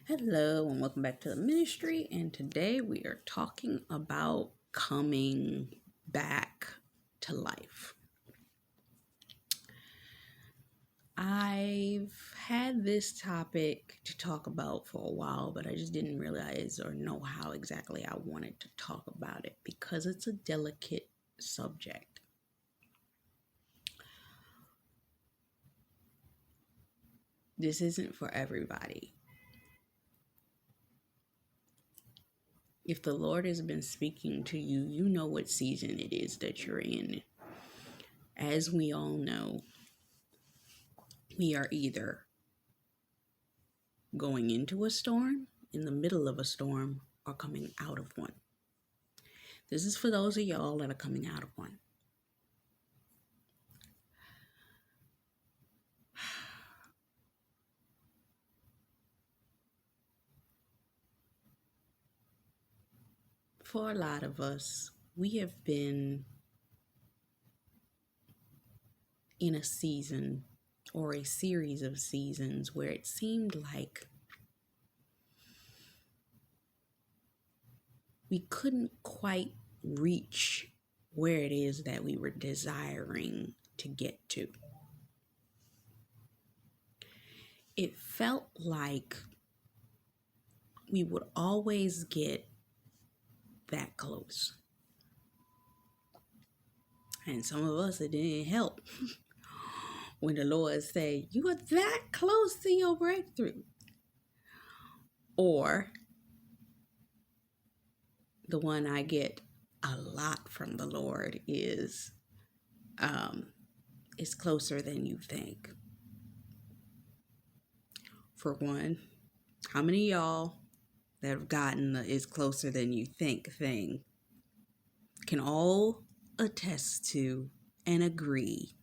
Hello, and welcome back to the ministry. And today we are talking about coming back to life. I've had this topic to talk about for a while, but I just didn't realize or know how exactly I wanted to talk about it because it's a delicate subject. This isn't for everybody. If the Lord has been speaking to you, you know what season it is that you're in. As we all know, we are either going into a storm, in the middle of a storm, or coming out of one. This is for those of y'all that are coming out of one. For a lot of us, we have been in a season or a series of seasons where it seemed like we couldn't quite reach where it is that we were desiring to get to. It felt like we would always get that close. And some of us, it didn't help when the Lord said, you are that close to your breakthrough. Or the one I get a lot from the Lord is, it's closer than you think. For one, how many of y'all that have gotten the "it's closer than you think" thing can all attest to and agree?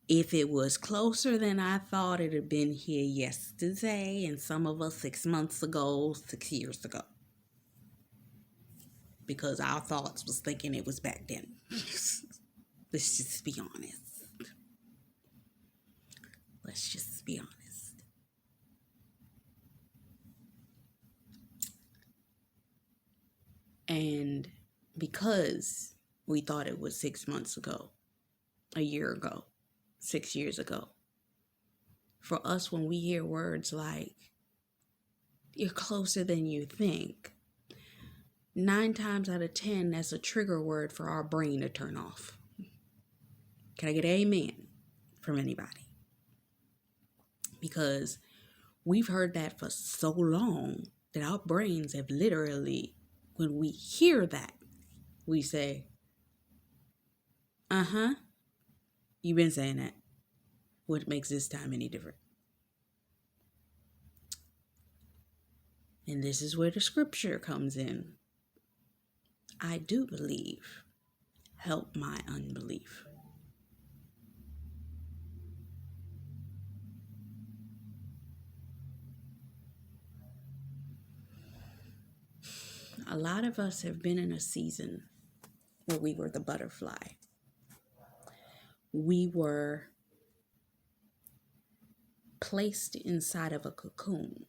If it was closer than I thought, it had been here yesterday, and some of us 6 months ago, 6 years ago. Because our thoughts was thinking it was back then. Let's just be honest. Let's just be honest. And because we thought it was 6 months ago, a year ago, 6 years ago, for us, when we hear words like, you're closer than you think, 9 times out of 10, that's a trigger word for our brain to turn off. Can I get an amen from anybody? Because we've heard that for so long that our brains have literally, when we hear that, we say, you've been saying that. What makes this time any different? And this is where the scripture comes in. I do believe. Help my unbelief. A lot of us have been in a season where we were the butterfly. We were placed inside of a cocoon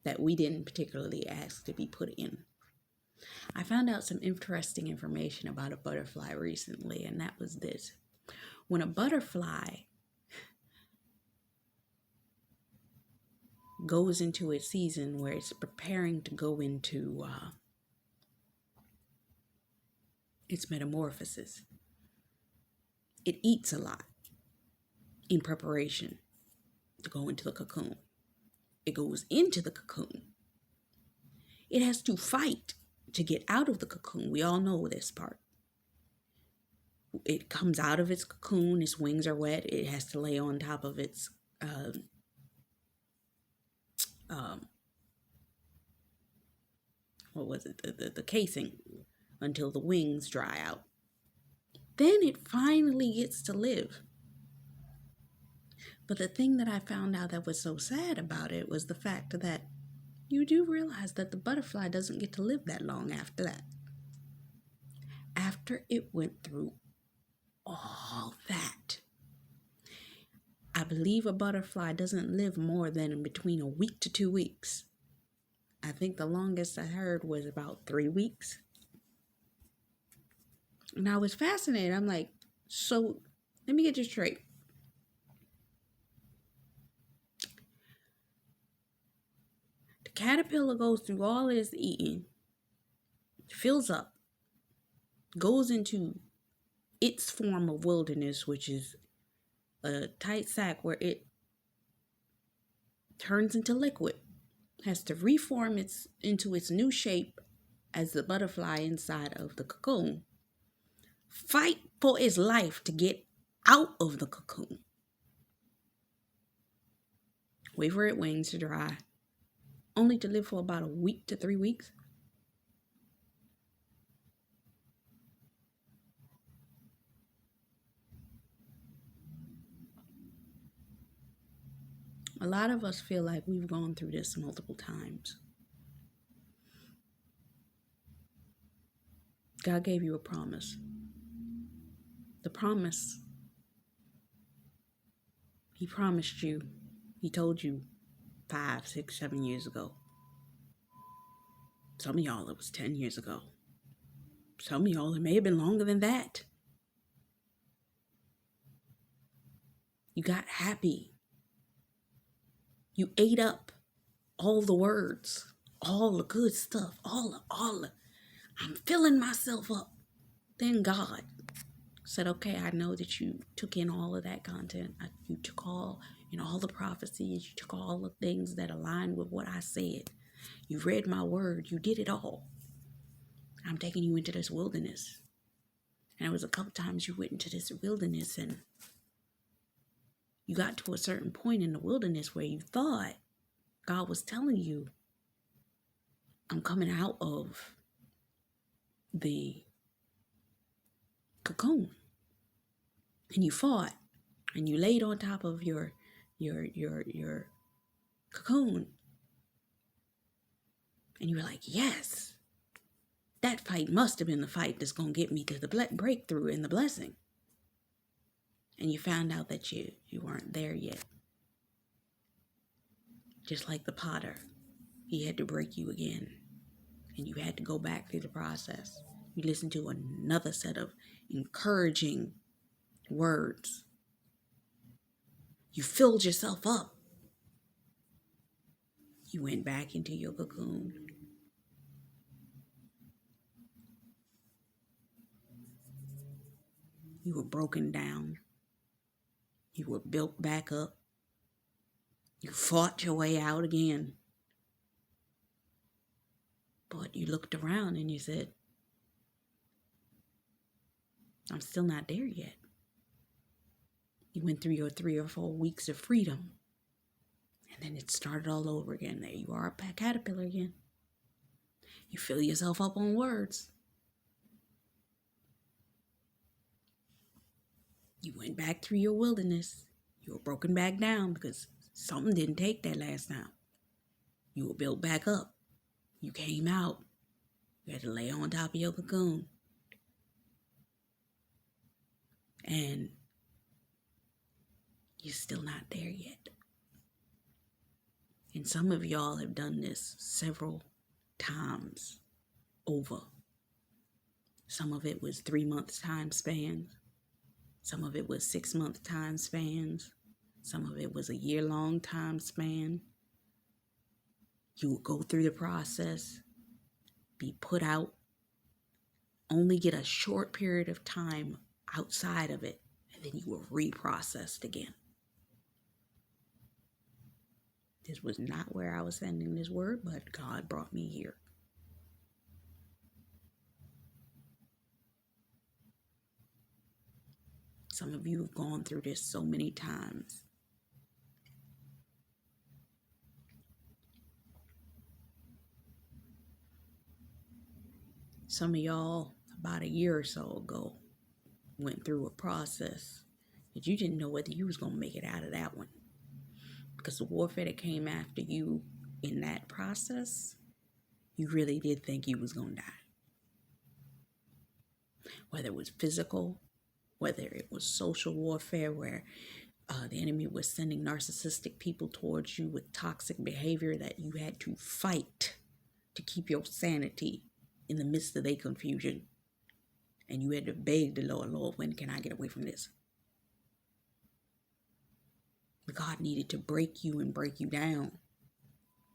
that we didn't particularly ask to be put in. I found out some interesting information about a butterfly recently, and that was this. When a butterfly goes into its season where it's preparing to go into its metamorphosis, it eats a lot in preparation to go into the cocoon. It goes into the cocoon. It has to fight to get out of the cocoon. We all know this part. It comes out of its cocoon. Its wings are wet. It has to lay on top of its the casing until the wings dry out. Then it finally gets to live. But the thing that I found out that was so sad about it was the fact that you do realize that the butterfly doesn't get to live that long after that. After it went through all that, I believe a butterfly doesn't live more than between a week to 2 weeks. I think the longest I heard was about 3 weeks. And I was fascinated. I'm like, so let me get this straight. The caterpillar goes through all this eating, fills up, goes into its form of wilderness, which is a tight sack where it turns into liquid, has to reform into its new shape as the butterfly inside of the cocoon. Fight for its life to get out of the cocoon. Wait for its wings to dry, only to live for about a week to 3 weeks. A lot of us feel like we've gone through this multiple times. God gave you a promise. The promise, He promised you, He told you 5, 6, 7 years ago. Some of y'all, it was 10 years ago. Some of y'all, it may have been longer than that. You got happy. You ate up all the words, all the good stuff, all the, I'm filling myself up. Then God said, okay, I know that you took in all of that content. You took all the prophecies. You took all the things that align with what I said. You read my word. You did it all. I'm taking you into this wilderness. And it was a couple times you went into this wilderness and you got to a certain point in the wilderness where you thought God was telling you, I'm coming out of the cocoon. And you fought and you laid on top of your cocoon. And you were like, yes, that fight must have been the fight that's going to get me to the breakthrough and the blessing. And you found out that you weren't there yet. Just like the potter, he had to break you again. And you had to go back through the process. You listened to another set of encouraging words. You filled yourself up. You went back into your cocoon. You were broken down. You were built back up. You fought your way out again. But you looked around and you said, I'm still not there yet. You went through your 3 or 4 weeks of freedom. And then it started all over again. There you are, a caterpillar again. You fill yourself up on words. You went back through your wilderness. You were broken back down because something didn't take that last time. You were built back up. You came out. You had to lay on top of your cocoon. And you're still not there yet. And some of y'all have done this several times over. Some of it was 3 months time spans. Some of it was 6 month time spans. Some of it was a year-long time span. You will go through the process, be put out, only get a short period of time outside of it, and then you were reprocessed again. This was not where I was sending this word, but God brought me here. Some of you have gone through this so many times. Some of y'all, about a year or so ago, went through a process that you didn't know whether you was going to make it out of that one. Because the warfare that came after you in that process, you really did think you was going to die. Whether it was physical, whether it was social warfare where The enemy was sending narcissistic people towards you with toxic behavior that you had to fight to keep your sanity in the midst of their confusion. And you had to beg the Lord, Lord, when can I get away from this? But God needed to break you and break you down,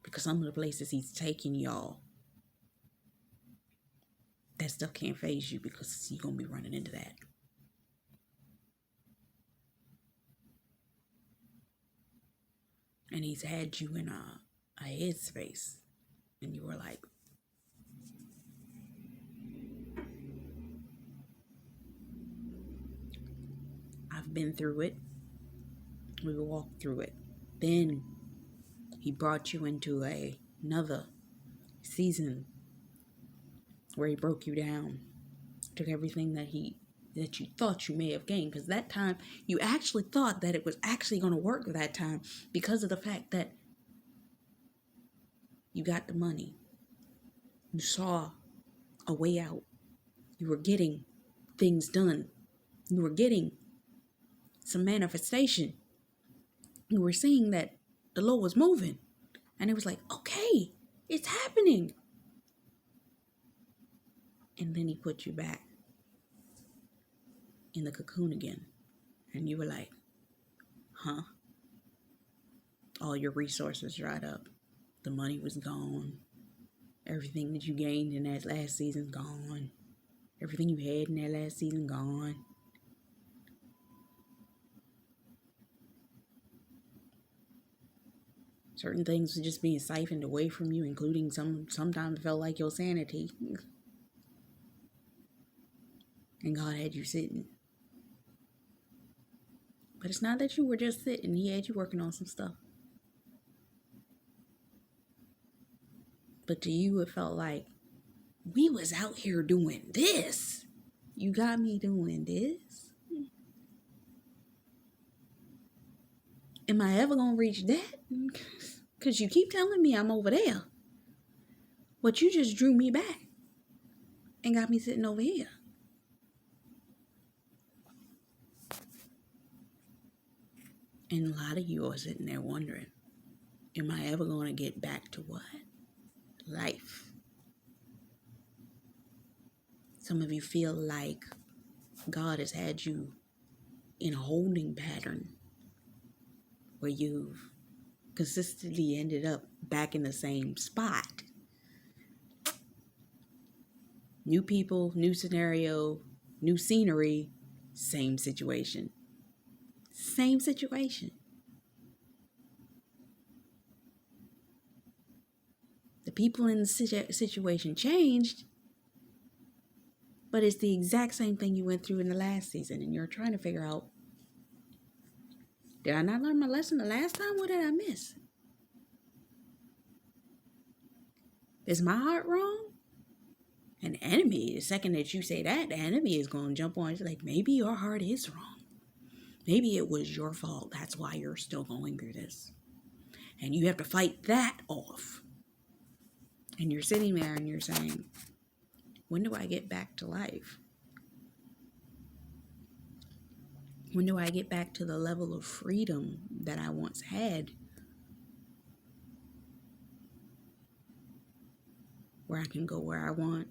because some of the places he's taking y'all, that stuff can't phase you, because you're going to be running into that. And he's had you in a headspace, and you were like, I've been through it. We walked through it. Then he brought you into another season where he broke you down, took everything that you thought you may have gained, because that time you actually thought that it was actually going to work that time, because of the fact that you got the money, you saw a way out, you were getting things done, you were getting some manifestation, you were seeing that the Lord was moving, and it was like, okay, it's happening. And then he put you back in the cocoon again, and you were like, huh? All your resources dried up. The money was gone. Everything that you gained in that last season gone. Everything you had in that last season gone. Certain things were just being siphoned away from you, including sometimes it felt like your sanity. And God had you sitting. But it's not that you were just sitting. He had you working on some stuff. But to you, it felt like, we was out here doing this. You got me doing this? Am I ever going to reach that? Because you keep telling me I'm over there. But you just drew me back and got me sitting over here. And a lot of you are sitting there wondering, am I ever going to get back to what? Life. Some of you feel like God has had you in a holding pattern where you've consistently ended up back in the same spot. New people, new scenario, new scenery, same situation. Same situation. The people in the situation changed, but it's the exact same thing you went through in the last season, and you're trying to figure out, did I not learn my lesson the last time? What did I miss? Is my heart wrong? And the enemy, the second that you say that, the enemy is going to jump on. It's like, maybe your heart is wrong. Maybe it was your fault. That's why you're still going through this. And you have to fight that off. And you're sitting there and you're saying, when do I get back to life? When do I get back to the level of freedom that I once had? Where I can go where I want.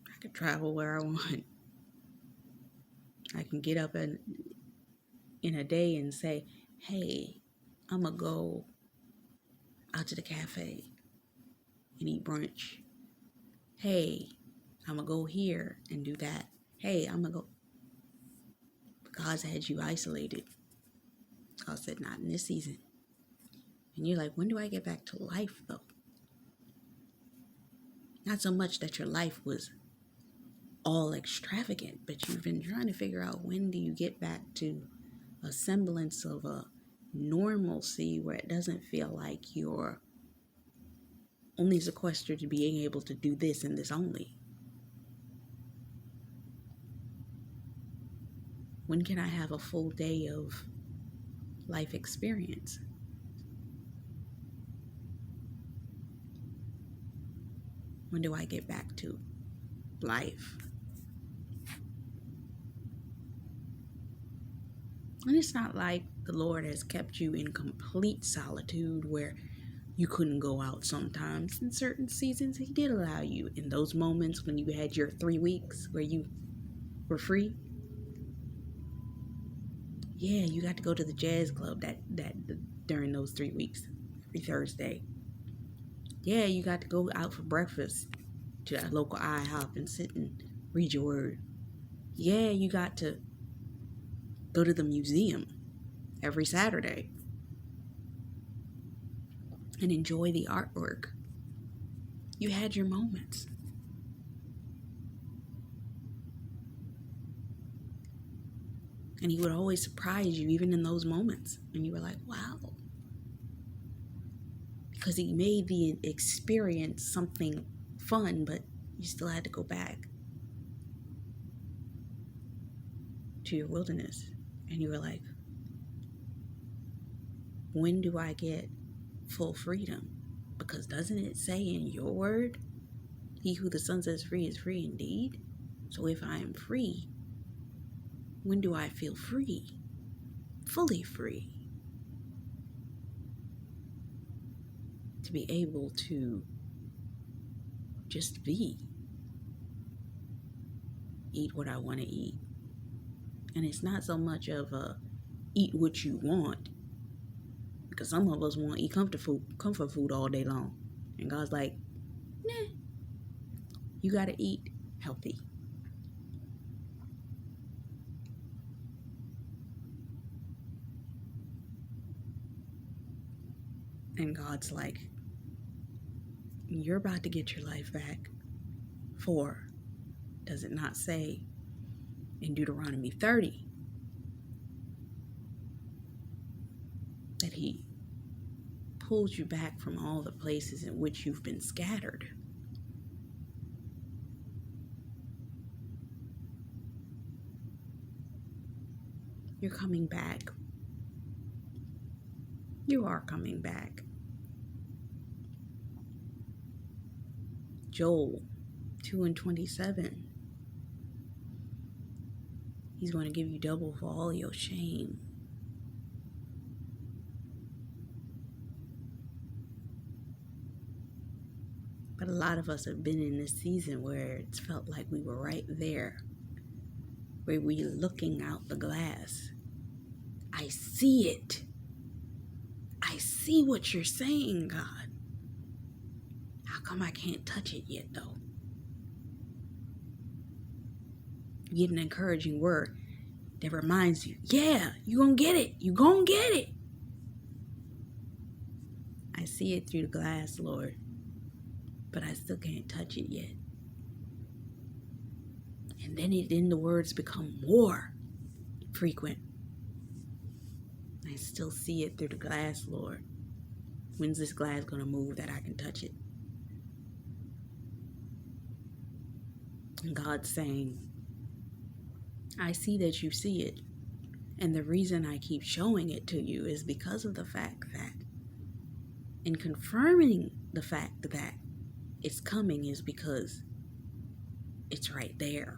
I can travel where I want. I can get up in a day and say, hey, I'm going to go out to the cafe and eat brunch. Hey, I'm going to go here and do that. Hey, I'm going to go. God's had you isolated. God said, not in this season. And you're like, when do I get back to life, though? Not so much that your life was all extravagant, but you've been trying to figure out, when do you get back to a semblance of a normalcy where it doesn't feel like you're only sequestered to being able to do this and this only. When can I have a full day of life experience? When do I get back to life? And it's not like the Lord has kept you in complete solitude where you couldn't go out sometimes. In certain seasons, He did allow you. In those moments when you had your 3 weeks where you were free, yeah, you got to go to the jazz club that during those 3 weeks, every Thursday. Yeah, you got to go out for breakfast to that local IHOP and sit and read your word. Yeah, you got to go to the museum every Saturday and enjoy the artwork. You had your moments. And He would always surprise you even in those moments. And you were like, wow. Because He made the experience something fun, but you still had to go back to your wilderness. And you were like, when do I get full freedom? Because doesn't it say in your word, he who the Son sets free is free indeed? So if I am free, when do I feel free? Fully free. To be able to just be. Eat what I want to eat. And it's not so much of a eat what you want. Because some of us want to eat comfort food all day long. And God's like, nah. You got to eat healthy. And God's like, you're about to get your life back. For, does it not say in Deuteronomy 30 that He pulls you back from all the places in which you've been scattered? You're coming back. You are coming back. Joel 2:27. He's going to give you double for all your shame. But a lot of us have been in this season where it's felt like we were right there, where we're looking out the glass. I see it. I see what you're saying, God. How come I can't touch it yet, though? You get an encouraging word that reminds you, yeah, you're going to get it. You're going to get it. I see it through the glass, Lord, but I still can't touch it yet. And then the words become more frequent. I still see it through the glass, Lord. When's this glass going to move that I can touch it? And God's saying, I see that you see it. And the reason I keep showing it to you is because of the fact that, and confirming the fact that it's coming, is because it's right there.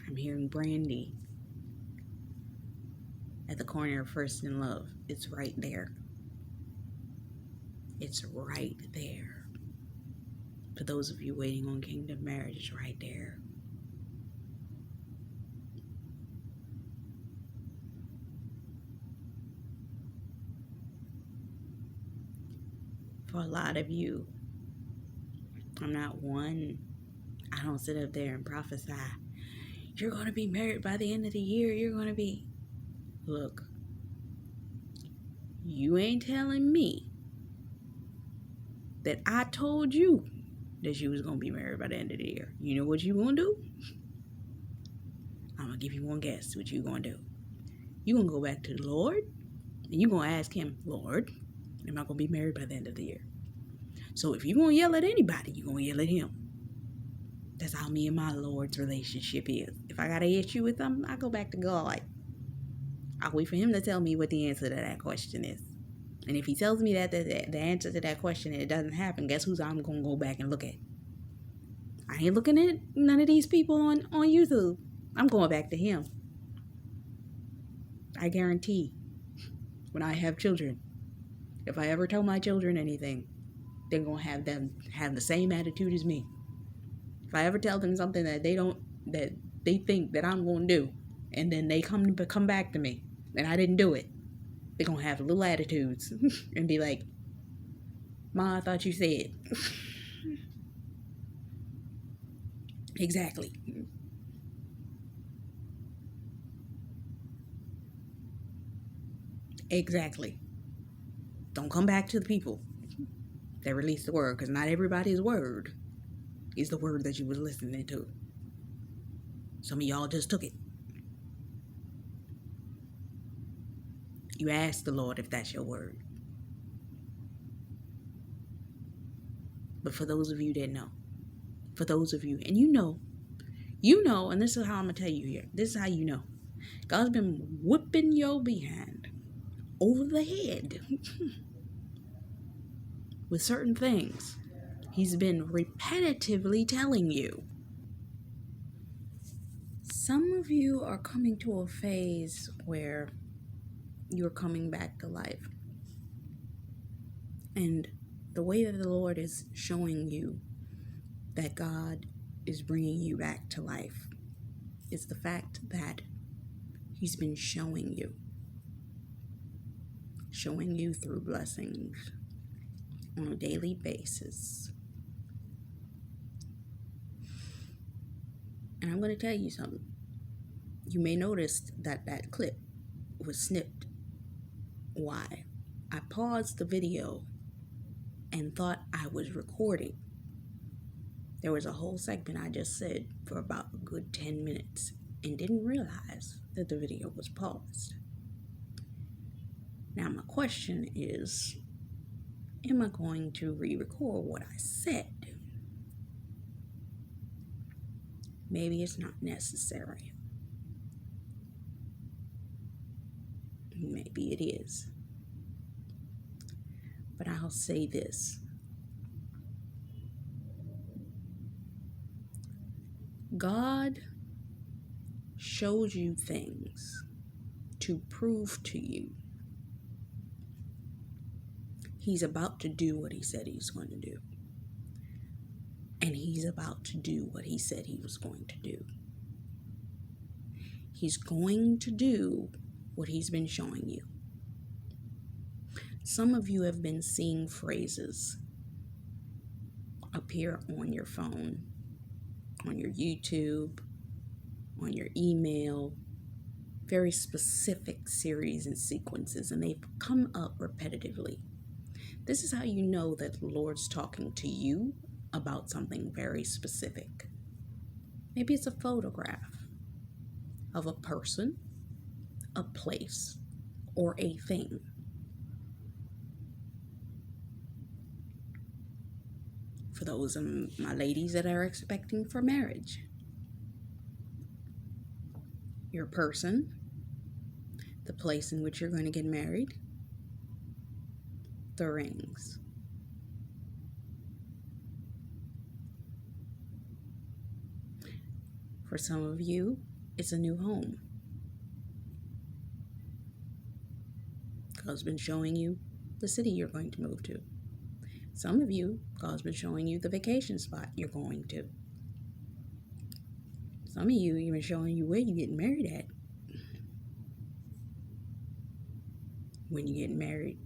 I'm hearing Brandy at the corner of First and Love. It's right there. It's right there. For those of you waiting on Kingdom Marriage, it's right there. For a lot of you, I'm not one. I don't sit up there and prophesy. You're going to be married by the end of the year. You're going to be. Look, you ain't telling me that I told you that you was going to be married by the end of the year. You know what you going to do? I'm going to give you one guess what you going to do. You going to go back to the Lord, and you going to ask him, Lord, am I going to be married by the end of the year? So if you're going to yell at anybody, you're going to yell at him. That's how me and my Lord's relationship is. If I got an issue with him, I go back to God. I'll wait for him to tell me what the answer to that question is. And if he tells me that the answer to that question and it doesn't happen, guess who's I'm going to go back and look at? I ain't looking at none of these people on YouTube. I'm going back to him. I guarantee when I have children, if I ever tell my children anything, they're going to have them have the same attitude as me. If I ever tell them something that they think that I'm going to do, and then they come back to me and I didn't do it, they're going to have little attitudes and be like, Ma, I thought you said. Exactly. Exactly. Don't come back to the people that release the word, because not everybody's word is the word that you was listening to. Some of y'all just took it. You asked the Lord if that's your word. But for those of you that know, for those of you, and you know, and this is how I'm going to tell you here. This is how you know. God's been whipping your behind over the head with certain things. He's been repetitively telling you. Some of you are coming to a phase where you're coming back to life. And the way that the Lord is showing you that God is bringing you back to life is the fact that He's been showing you through blessings on a daily basis. And I'm going to tell you something. You may notice that that clip was snipped. Why? I paused the video and thought I was recording. There was a whole segment I just said for about a good 10 minutes and didn't realize that the video was paused. Now my question is, am I going to re-record what I said? Maybe it's not necessary. Maybe it is. But I'll say this. God shows you things to prove to you He's about to do what He said He's going to do. And He's about to do what He said He was going to do. He's going to do what He's been showing you. Some of you have been seeing phrases appear on your phone, on your YouTube, on your email, very specific series and sequences, and they've come up repetitively. This is how you know that the Lord's talking to you about something very specific. Maybe it's a photograph of a person, a place, or a thing. For those of my ladies that are expecting for marriage, your person, the place in which you're going to get married, the rings. For some of you, it's a new home. God's been showing you the city you're going to move to. Some of you, God's been showing you the vacation spot you're going to. Some of you, even showing you where you're getting married at. When you're getting married,